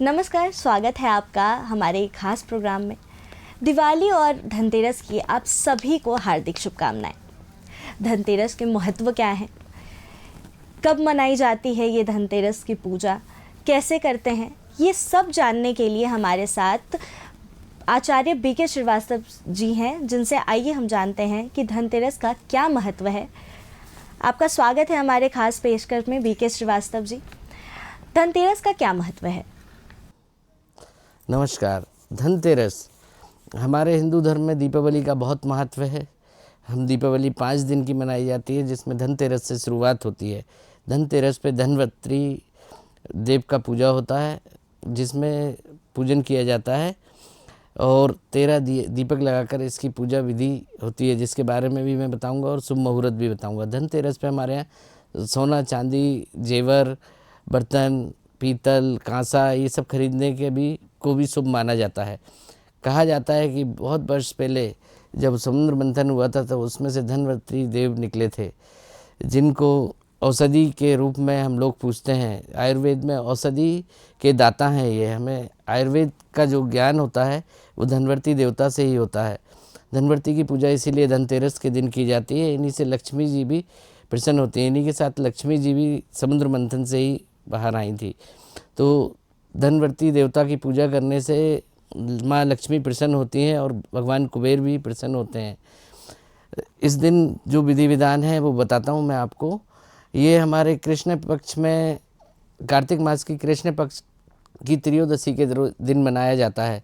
नमस्कार, स्वागत है आपका हमारे खास प्रोग्राम में। दिवाली और धनतेरस की आप सभी को हार्दिक शुभकामनाएं। धनतेरस के महत्व क्या है, कब मनाई जाती है ये धनतेरस की पूजा, कैसे करते हैं, ये सब जानने के लिए हमारे साथ आचार्य बीके श्रीवास्तव जी हैं, जिनसे आइए हम जानते हैं कि धनतेरस का क्या महत्व है। आपका स्वागत है हमारे खास पेशकश में बीके श्रीवास्तव जी। धनतेरस का क्या महत्व है? नमस्कार। धनतेरस हमारे हिंदू धर्म में दीपावली का बहुत महत्व है। हम दीपावली 5 दिन की मनाई जाती है, जिसमें धनतेरस से शुरुआत होती है। धनतेरस पे धनवंतरी देव का पूजा होता है, जिसमें पूजन किया जाता है और 13 दीपक लगाकर इसकी पूजा विधि होती है, जिसके बारे में भी मैं बताऊंगा और शुभ मुहूर्त भी बताऊंगा। धनतेरस पे हमारे यहाँ सोना, चांदी, जेवर, बर्तन, पीतल, कांसा ये सब खरीदने के को भी शुभ माना जाता है। कहा जाता है कि बहुत वर्ष पहले जब समुद्र मंथन हुआ था तो उसमें से धनवंतरी देव निकले थे, जिनको औषधि के रूप में हम लोग पूजते हैं। आयुर्वेद में औषधि के दाता हैं ये। हमें आयुर्वेद का जो ज्ञान होता है वो धनवंतरी देवता से ही होता है। धनवंतरी की पूजा इसीलिए धनतेरस के दिन की जाती है। इन्हीं से लक्ष्मी जी भी प्रसन्न होती हैं। इन्हीं के साथ लक्ष्मी जी भी समुद्र मंथन से ही बाहर आई थी। तो धनवंतरी देवता की पूजा करने से माँ लक्ष्मी प्रसन्न होती हैं और भगवान कुबेर भी प्रसन्न होते हैं। इस दिन जो विधि विधान है वो बताता हूँ मैं आपको। ये हमारे कृष्ण पक्ष में, कार्तिक मास की कृष्ण पक्ष की त्रयोदशी के दिन मनाया जाता है।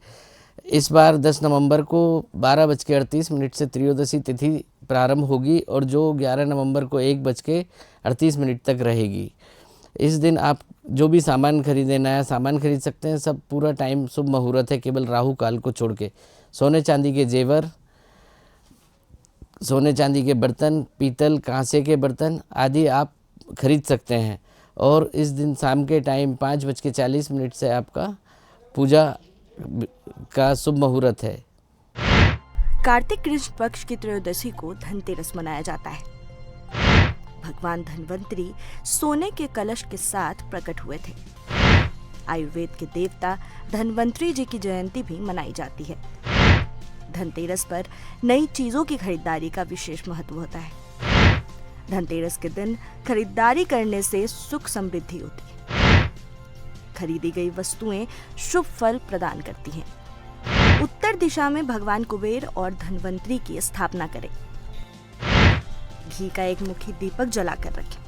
इस बार 10 नवंबर को 12:38 से त्रयोदशी तिथि प्रारंभ होगी और जो 11 नवंबर को 1:38 तक रहेगी। इस दिन आप जो भी सामान खरीदें, नया सामान खरीद सकते हैं। सब पूरा टाइम शुभ मुहूर्त है, केवल राहु काल को छोड़ के। सोने चांदी के जेवर, सोने चांदी के बर्तन, पीतल, कांसे के बर्तन आदि आप खरीद सकते हैं। और इस दिन शाम के टाइम 5:40 से आपका पूजा का शुभ मुहूर्त है। कार्तिक कृष्ण पक्ष की त्रयोदशी को धनतेरस मनाया जाता है। भगवान धनवंतरी सोने के कलश के साथ प्रकट हुए थे। आयुर्वेद के देवता धनवंतरी जी की जयंती भी मनाई जाती है। धनतेरस पर नई चीजों की खरीदारी का विशेष महत्व होता है। धनतेरस के दिन खरीदारी करने से सुख समृद्धि होती है। खरीदी गई वस्तुएं शुभ फल प्रदान करती हैं। उत्तर दिशा में भगवान कुबेर और धनवंतरी की स्थापना करें। घी का एक मुखी दीपक जलाकर रखें।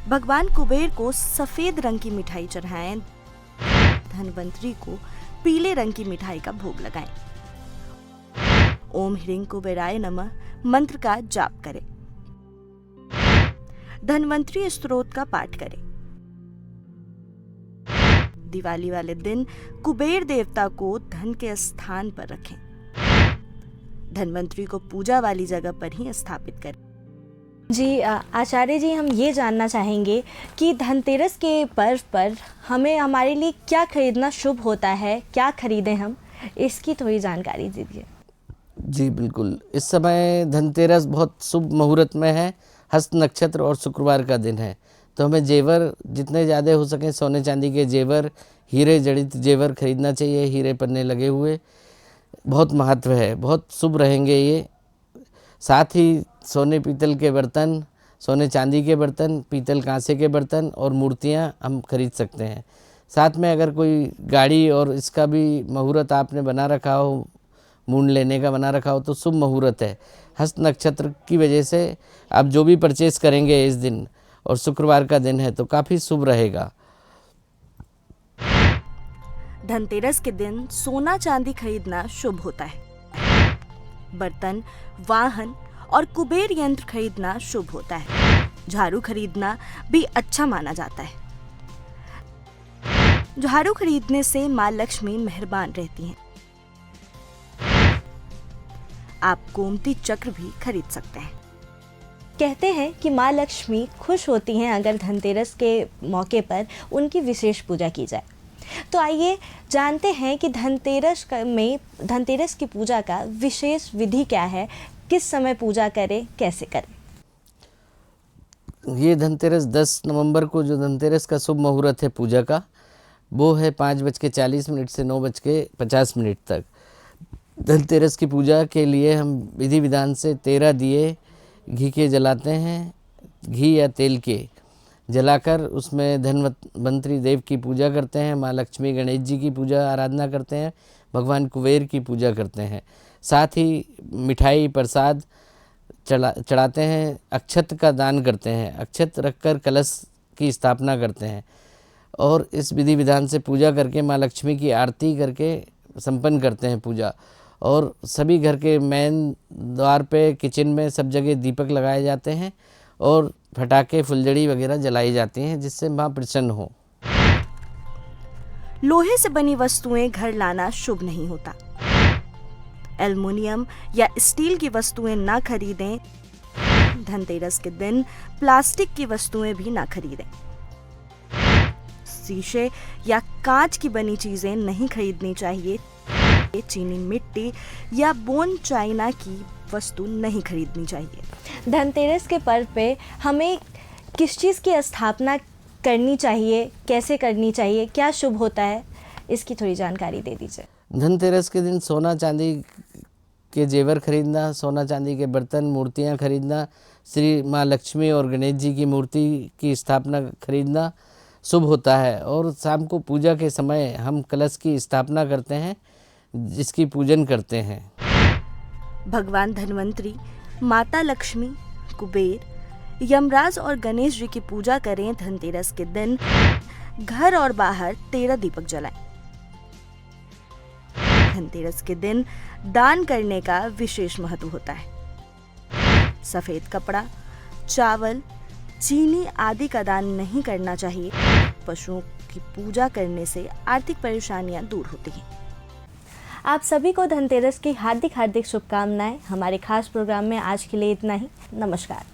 भगवान कुबेर को सफेद रंग की मिठाई चढ़ाएं। धनवंतरी को पीले रंग की मिठाई का भोग लगाएं। ओम ह्रीं कुबेराय नमः मंत्र का जाप करें। धनवंतरी स्तोत्र का पाठ करें। दिवाली वाले दिन कुबेर देवता को धन के स्थान पर रखें। धनवंतरी को पूजा वाली जगह पर ही स्थापित करें। जी आचार्य जी, हम ये जानना चाहेंगे कि धनतेरस के पर्व पर हमें हमारे लिए क्या खरीदना शुभ होता है, क्या खरीदें हम, इसकी थोड़ी जानकारी दीजिए। जी बिल्कुल। इस समय धनतेरस बहुत शुभ मुहूर्त में है। हस्त नक्षत्र और शुक्रवार का दिन है, तो हमें जेवर जितने ज़्यादा हो सकें, सोने चांदी के जेवर, हीरे जड़ित जेवर खरीदना चाहिए। हीरे पन्ने लगे हुए बहुत महत्व है, बहुत शुभ रहेंगे ये। साथ ही सोने पीतल के बर्तन, सोने चांदी के बर्तन, पीतल कांसे के बर्तन और मूर्तियां हम खरीद सकते हैं। साथ में अगर कोई गाड़ी और इसका भी मुहूर्त आपने बना रखा हो, मूंड लेने का बना रखा हो, तो शुभ मुहूर्त है। हस्त नक्षत्र की वजह से आप जो भी परचेस करेंगे इस दिन, और शुक्रवार का दिन है, तो काफ़ी शुभ रहेगा। धनतेरस के दिन सोना चांदी खरीदना शुभ होता है। बर्तन, वाहन और कुबेर यंत्र खरीदना शुभ होता है। झाड़ू खरीदना भी अच्छा माना जाता है। झाड़ू खरीदने से माँ लक्ष्मी मेहरबान रहती हैं। आप गोमती चक्र भी खरीद सकते हैं। कहते हैं कि माँ लक्ष्मी खुश होती हैं अगर धनतेरस के मौके पर उनकी विशेष पूजा की जाए। तो आइए जानते हैं कि धनतेरस की पूजा का विशेष विधि क्या है, किस समय पूजा करें, कैसे करें। ये धनतेरस 10 नवंबर को जो धनतेरस का शुभ मुहूर्त है पूजा का, वो है 5:40 से 9:50 तक। धनतेरस की पूजा के लिए हम विधि विधान से 13 दिए घी के जलाते हैं, घी या तेल के जलाकर उसमें धनवंतरी देव की पूजा करते हैं, माँ लक्ष्मी गणेश जी की पूजा आराधना करते हैं, भगवान कुबेर की पूजा करते हैं। साथ ही मिठाई प्रसाद चढ़ाते हैं, अक्षत का दान करते हैं, अक्षत रखकर कलश की स्थापना करते हैं और इस विधि विधान से पूजा करके माँ लक्ष्मी की आरती करके संपन्न करते हैं पूजा। और सभी घर के मेन द्वार पे, किचन में सब जगह दीपक लगाए जाते हैं और पटाखे फुलझड़ी वगैरह जलाई जाती हैं जिससे माँ प्रसन्न हो। लोहे से बनी वस्तुएं घर लाना शुभ नहीं होता। एल्युमिनियम या स्टील की वस्तुएं ना खरीदें। धनतेरस के दिन प्लास्टिक की वस्तुएं भी ना खरीदें। शीशे या कांच की बनी चीजें नहीं खरीदनी चाहिए। चीनी मिट्टी या बोन चाइना की वस्तु नहीं खरीदनी चाहिए। धनतेरस के पर्व पे हमें किस चीज़ की स्थापना करनी चाहिए, कैसे करनी चाहिए, क्या शुभ होता है, इसकी थोड़ी जानकारी दे दीजिए। धनतेरस के दिन सोना चांदी के जेवर खरीदना, सोना चांदी के बर्तन मूर्तियाँ खरीदना, श्री माँ लक्ष्मी और गणेश जी की मूर्ति की स्थापना खरीदना शुभ होता है। और शाम को पूजा के समय हम कलश की स्थापना करते हैं जिसकी पूजन करते हैं। भगवान धनवंतरी, माता लक्ष्मी, कुबेर, यमराज और गणेश जी की पूजा करें। धनतेरस के दिन घर और बाहर 13 दीपक जलाएं। धनतेरस के दिन दान करने का विशेष महत्व होता है। सफेद कपड़ा, चावल, चीनी आदि का दान नहीं करना चाहिए। पशुओं की पूजा करने से आर्थिक परेशानियां दूर होती हैं। आप सभी को धनतेरस की हार्दिक शुभकामनाएं। हमारे खास प्रोग्राम में आज के लिए इतना ही। नमस्कार।